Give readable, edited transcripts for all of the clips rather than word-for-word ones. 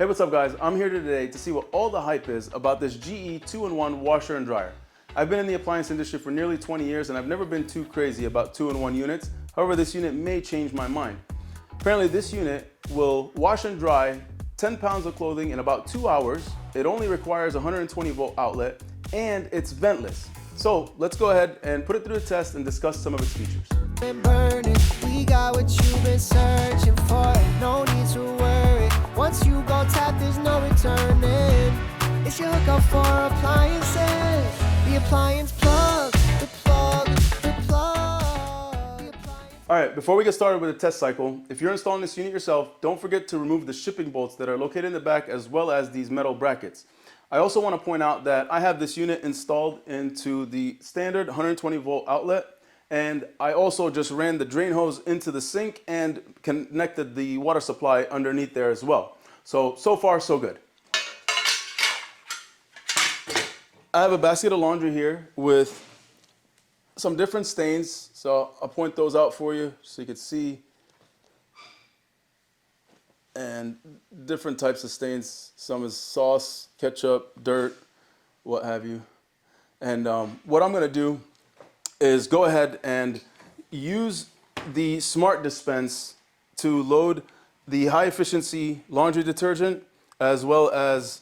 Hey, what's up guys? I'm here today to see what all the hype is about this GE 2-in-1 washer and dryer. I've been in the appliance industry for nearly 20 years and I've never been too crazy about 2-in-1 units. However, this unit may change my mind. Apparently this unit will wash and dry 10 pounds of clothing in about 2 hours. It only requires a 120 volt outlet and it's ventless. So let's go ahead and put it through a test and discuss some of its features. We got what you've been searching for. No need to worry. Once you go tap, there's no returning. It's your hookup for appliances. The appliance plug, the plug, the plug. All right, before we get started with the test cycle, if you're installing this unit yourself, don't forget to remove the shipping bolts that are located in the back as well as these metal brackets. I also want to point out that I have this unit installed into the standard 120 volt outlet, and I also just ran the drain hose into the sink and connected the water supply underneath there as well. So far so good. I have a basket of laundry here with some different stains, so I'll point those out for you so you can see. And different types of stains. Some is sauce, ketchup, dirt, what have you. And what I'm going to do is go ahead and use the SmartDispense to load the high efficiency laundry detergent as well as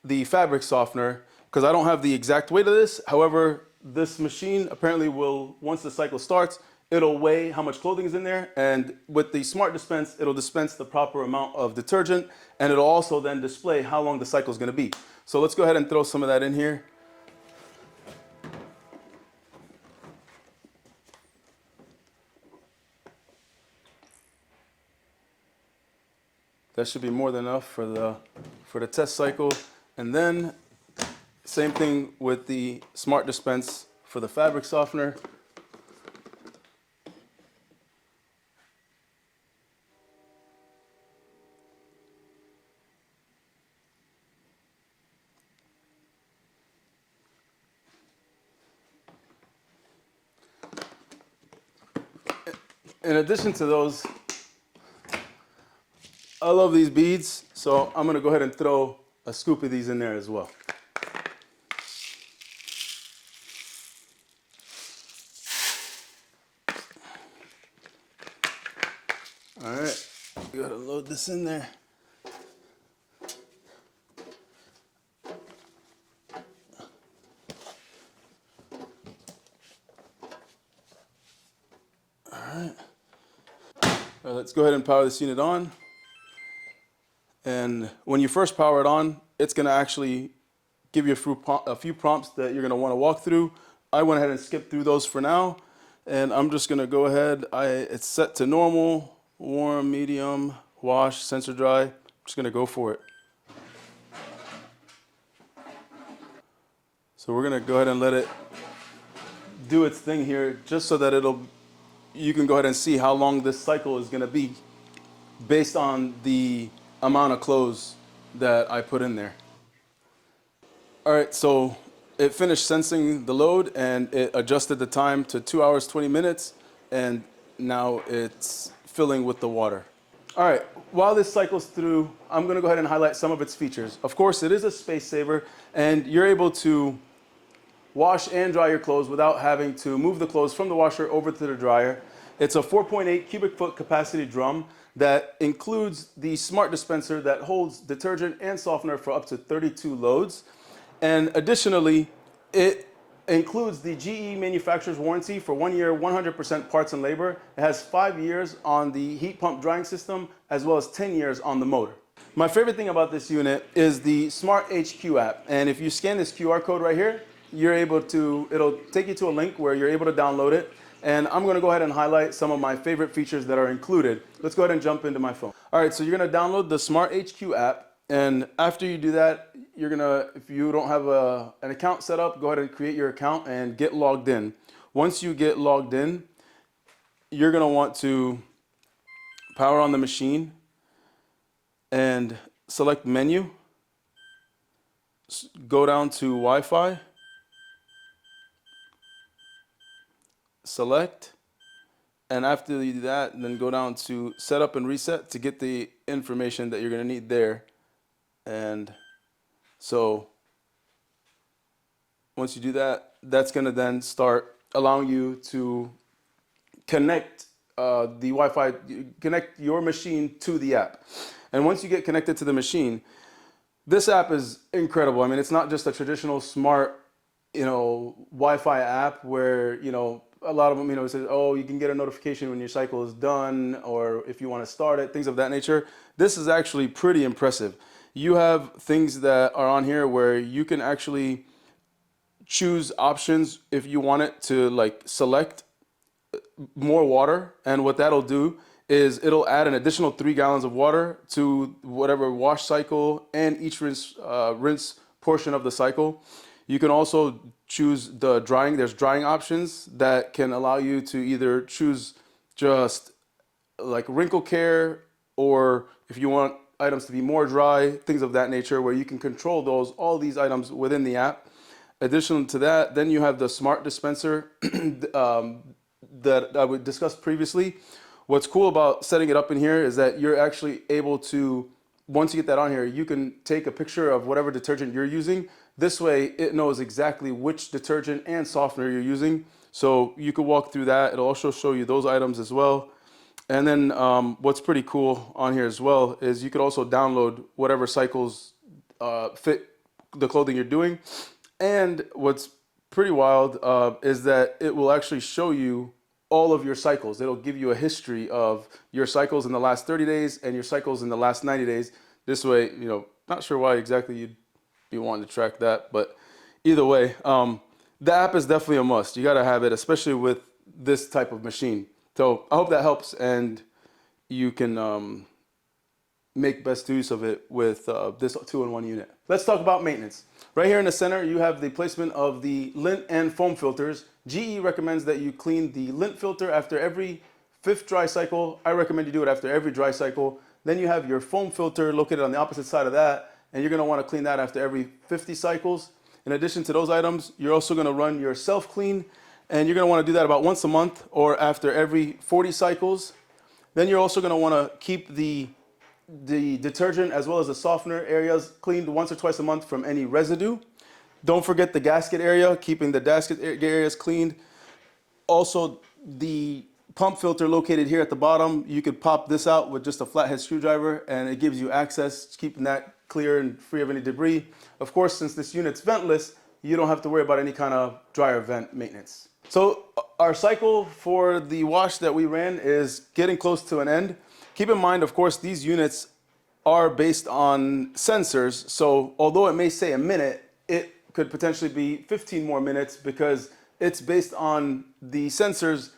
the fabric softener, because I don't have the exact weight of this. However, this machine apparently will, once the cycle starts, it'll weigh how much clothing is in there, and with the SmartDispense, it'll dispense the proper amount of detergent, and it'll also then display how long the cycle is going to be. So let's go ahead and throw some of that in here. That should be more than enough for the test cycle. And then same thing with the SmartDispense for the fabric softener. In addition to those, I love these beads, so I'm gonna go ahead and throw a scoop of these in there as well. All right, we gotta load this in there. All right, let's go ahead and power this unit on. And when you first power it on, it's going to actually give you a few prompts that you're going to want to walk through. I went ahead and skipped through those for now. And I'm just going to go ahead. It's set to normal, warm, medium, wash, sensor dry. I'm just going to go for it. So we're going to go ahead and let it do its thing here, just so that you can go ahead and see how long this cycle is going to be based on the amount of clothes that I put in there. All right, so it finished sensing the load and it adjusted the time to 2 hours, 20 minutes, and now it's filling with the water. All right, while this cycles through, I'm gonna go ahead and highlight some of its features. Of course, it is a space saver and you're able to wash and dry your clothes without having to move the clothes from the washer over to the dryer. It's a 4.8 cubic foot capacity drum that includes the smart dispenser that holds detergent and softener for up to 32 loads. And additionally, it includes the GE manufacturer's warranty for 1 year, 100% parts and labor. It has 5 years on the heat pump drying system, as well as 10 years on the motor. My favorite thing about this unit is the SmartHQ app. And if you scan this QR code right here, it'll take you to a link where you're able to download it. And I'm gonna go ahead and highlight some of my favorite features that are included. Let's go ahead and jump into my phone. All right, so you're gonna download the SmartHQ app. And after you do that, if you don't have an account set up, go ahead and create your account and get logged in. Once you get logged in, you're gonna want to power on the machine and select menu, go down to Wi-Fi, select, and after you do that, then go down to setup and reset to get the information that you're going to need there. And so once you do that, that's going to then start allowing you to connect the Wi-Fi, connect your machine to the app. And once you get connected to the machine, this app is incredible. I mean, it's not just a traditional smart, Wi-Fi app where, a lot of them, it says, oh, you can get a notification when your cycle is done, or if you want to start it, things of that nature. This is actually pretty impressive. You have things that are on here where you can actually choose options if you want it to like select more water, and what that'll do is it'll add an additional 3 gallons of water to whatever wash cycle and each rinse portion of the cycle. You can also choose the drying. There's drying options that can allow you to either choose just like wrinkle care, or if you want items to be more dry, things of that nature, where you can control all these items within the app. Additional to that, then you have the smart dispenser that I would discuss previously. What's cool about setting it up in here is that you're actually able to, once you get that on here, you can take a picture of whatever detergent you're using. This way it knows exactly which detergent and softener you're using. So you can walk through that. It'll also show you those items as well. And then what's pretty cool on here as well is you could also download whatever cycles fit the clothing you're doing. And what's pretty wild is that it will actually show you all of your cycles. It'll give you a history of your cycles in the last 30 days and your cycles in the last 90 days. This way, not sure why exactly you'd be wanting to track that, but either way, the app is definitely a must. You got to have it, especially with this type of machine. So I hope that helps, and you can make best use of it with this 2-in-1 unit. Let's talk about maintenance. Right here in the center, you have the placement of the lint and foam filters. GE recommends that you clean the lint filter after every 5th dry cycle. I recommend you do it after every dry cycle. Then you have your foam filter located on the opposite side of that, and you're going to want to clean that after every 50 cycles. In addition to those items, you're also going to run your self-clean, and you're going to want to do that about once a month or after every 40 cycles. Then you're also going to want to keep the detergent as well as the softener areas cleaned once or twice a month from any residue. Don't forget the gasket area, keeping the gasket areas cleaned. Also, the pump filter located here at the bottom, you could pop this out with just a flathead screwdriver and it gives you access, keeping that clear and free of any debris. Of course, since this unit's ventless, you don't have to worry about any kind of dryer vent maintenance. So our cycle for the wash that we ran is getting close to an end. Keep in mind, of course, these units are based on sensors. So although it may say a minute, it could potentially be 15 more minutes because it's based on the sensors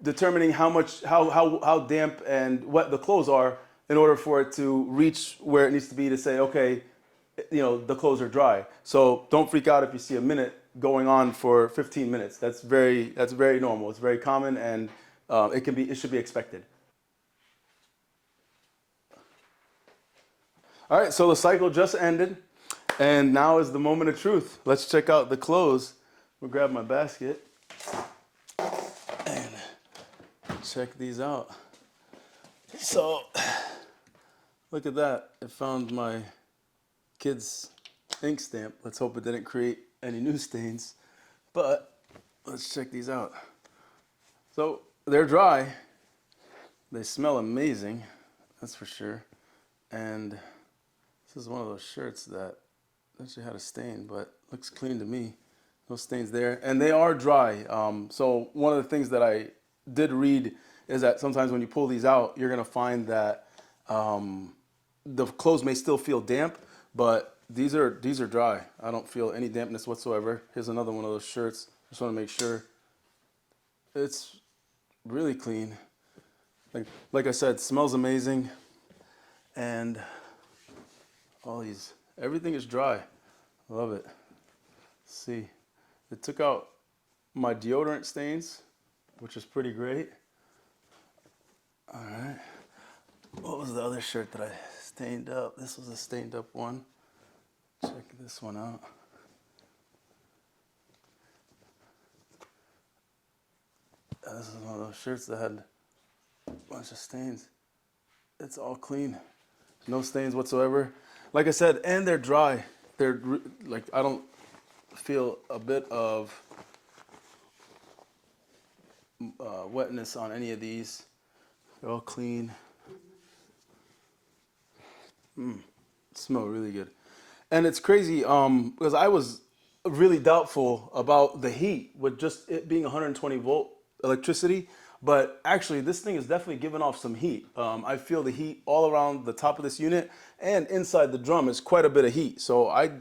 determining how damp and wet the clothes are in order for it to reach where it needs to be to say, okay, the clothes are dry. So don't freak out if you see a minute going on for 15 minutes. That's very normal. It's very common, and it should be expected. All right, so the cycle just ended, and now is the moment of truth. Let's check out the clothes. We'll grab my basket and check these out. So, look at that. It found my kid's ink stamp. Let's hope it didn't create any new stains, but let's check these out. So, they're dry. They smell amazing, that's for sure. And this is one of those shirts that actually had a stain, but looks clean to me. No stains there. And they are dry. So one of the things that I did read is that sometimes when you pull these out, you're going to find that the clothes may still feel damp, but these are dry. I don't feel any dampness whatsoever. Here's another one of those shirts. Just want to make sure. It's really clean. Like I said, smells amazing. And everything is dry. Love it. Let's see, it took out my deodorant stains, which is pretty great. All right. What was the other shirt that I stained up? This was a stained up one. Check this one out. This is one of those shirts that had a bunch of stains. It's all clean. No stains whatsoever. like I said, and they're dry. Like, I don't feel a bit of wetness on any of these. They're all clean. Smell really good. And it's crazy because I was really doubtful about the heat with just it being 120 volt electricity, but actually this thing is definitely giving off some heat. I feel the heat all around the top of this unit, and inside the drum is quite a bit of heat. So I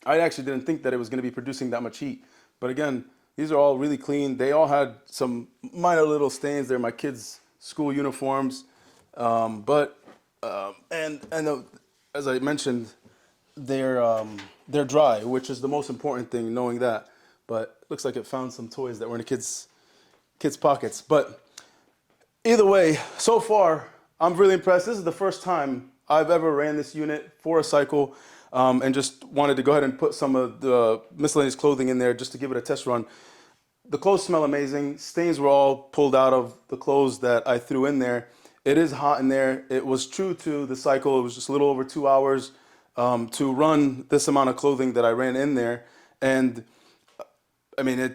actually didn't think that it was going to be producing that much heat. But again, these are all really clean. They all had some minor little stains. They're my kids' school uniforms, as I mentioned, they're dry, which is the most important thing, knowing that. But it looks like it found some toys that were in the kids' pockets. But either way, so far, I'm really impressed. This is the first time I've ever ran this unit for a cycle, and just wanted to go ahead and put some of the miscellaneous clothing in there just to give it a test run. The clothes smell amazing. Stains were all pulled out of the clothes that I threw in there. It is hot in there. It was true to the cycle. It was just a little over 2 hours to run this amount of clothing that I ran in there. And I mean,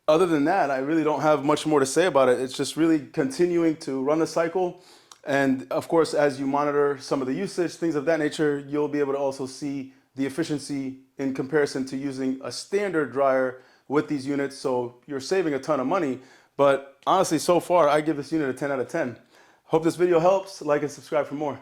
other than that, I really don't have much more to say about it. It's just really continuing to run the cycle. And of course, as you monitor some of the usage, things of that nature, you'll be able to also see the efficiency in comparison to using a standard dryer with these units. So you're saving a ton of money. But honestly, so far, I give this unit a 10 out of 10. Hope this video helps. Like and subscribe for more.